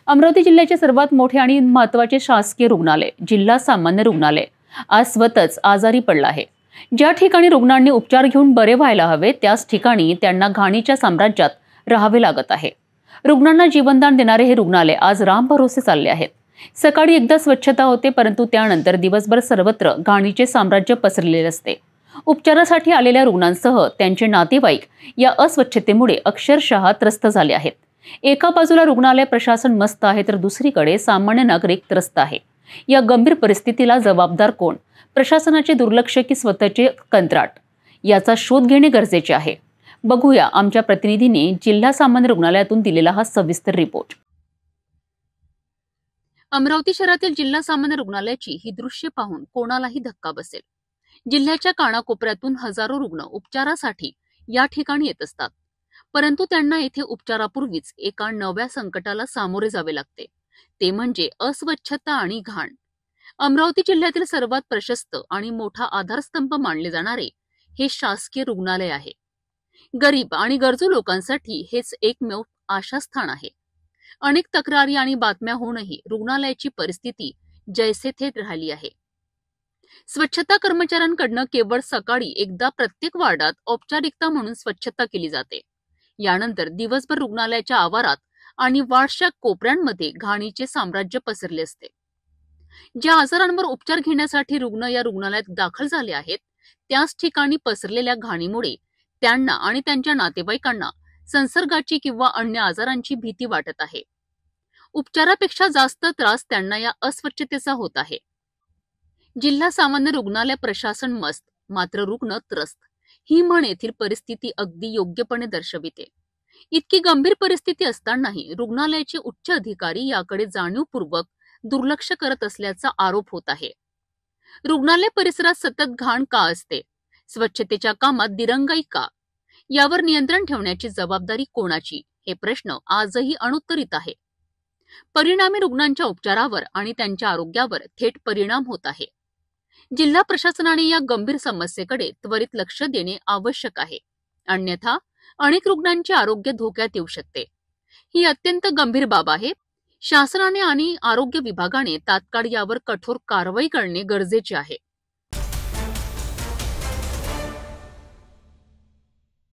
अमरावती जिल्ह्याचे सर्वात मोठे आणि महत्त्वाचे शासकीय रुग्णालय जिल्हा सामान्य रुग्णालय आज स्वतःच आजारी पडलं आहे। ज्या ठिकाणी रुग्णांनी उपचार घेऊन बरे व्हायला हवे त्याच ठिकाणी त्यांना घाणीच्या साम्राज्यात राहावे लागत आहे। रुग्णांना जीवनदान देणारे हे रुग्णालय आज रामभरोसे चालले आहेत। सकाळी एकदा स्वच्छता होते, परंतु त्यानंतर दिवसभर सर्वत्र घाणीचे साम्राज्य पसरलेले असते। उपचारासाठी आलेल्या रुग्णांसह त्यांचे नातेवाईक या अस्वच्छतेमुळे अक्षरशः त्रस्त झाले आहेत। एका बाजूला रुग्णालय प्रशासन मस्त आहे, तर दुसरीकडे सामान्य नागरिक त्रस्त आहे। या गंभीर परिस्थितीला जबाबदार कोण? प्रशासनाचे दुर्लक्ष की स्वतःचे कंत्राट? याचा शोध घेणे गरजेचे आहे। बघूया आमच्या प्रतिनिधीने जिल्हा सामान्य रुग्णालयातून दिलेला हा सविस्तर रिपोर्ट। अमरावती शहरातील जिल्हा सामान्य रुग्णालयाची ही दृश्य पाहून कोणालाही धक्का बसेल। जिल्ह्याच्या कानाकोपऱ्यातून हजारो रुग्ण उपचारासाठी या ठिकाणी येत असतात, परंतु त्यांना येथे उपचारापूर्वीच एका नव्या संकटाला सामोरे जावे लागते, ते म्हणजे अस्वच्छता आणि घाण। अमरावती जिल्ह्यातील सर्वात प्रशस्त आणि मोठा आधारस्तंभ मानले जाणारे हे शासकीय रुग्णालय आहे। गरीब आणि गरजू लोकांसाठी हेच एकमेव आशास्थान आहे। अनेक तक्रारी आणि बातम्या होऊनही रुग्णालयाची परिस्थिती जैसे थे राहिली आहे। स्वच्छता कर्मचाऱ्यांकडून केवळ सकाळी एकदा प्रत्येक वार्डात औपचारिकता म्हणून स्वच्छता केली जाते। यानंतर दिवसभर रुग्णालयाच्या आवारात आणि वार्डच्या कोपऱ्यांमध्ये घाणीचे साम्राज्य पसरले असते। ज्या आजारांवर उपचार घेण्यासाठी रुग्ण या रुग्णालयात दाखल झाले आहेत, त्याच ठिकाणी पसरलेल्या घाणीमुळे त्यांना आणि त्यांच्या नातेवाईकांना संसर्गाची किंवा अन्य आजारांची भीती वाटत आहे। उपचारापेक्षा जास्त त्रास त्यांना या अस्वच्छतेचा होत आहे। जिल्हा सामान्य रुग्णालय प्रशासन मस्त, मात्र रुग्ण त्रस्त, ही म्हण येथील परिस्थिती अगदी योग्यपणे दर्शविते। इतकी गंभीर परिस्थिती असतानाही रुग्णालयाचे उच्च अधिकारी याकडे जाणीवपूर्वक दुर्लक्ष करत असल्याचा आरोप होत आहे। रुग्णालय परिसरात सतत घाण का असते? स्वच्छतेच्या कामात दिरंगाई का? यावर नियंत्रण ठेवण्याची जबाबदारी कोणाची? हे प्रश्न आजही अनुत्तरित आहे। परिणामी रुग्णांच्या उपचारावर आणि त्यांच्या आरोग्यावर थेट परिणाम होत आहे। जिल्हा प्रशासनाने या गंभीर समस्येकडे त्वरित लक्ष देणे आवश्यक आहे, अन्यथा अनेक रुग्णांचे आरोग्य धोक्यात येऊ शकते। ही अत्यंत गंभीर बाब आहे। शासनाने आणि आरोग्य विभागाने तात्काळ यावर कठोर कारवाई करणे गरजेचे आहे।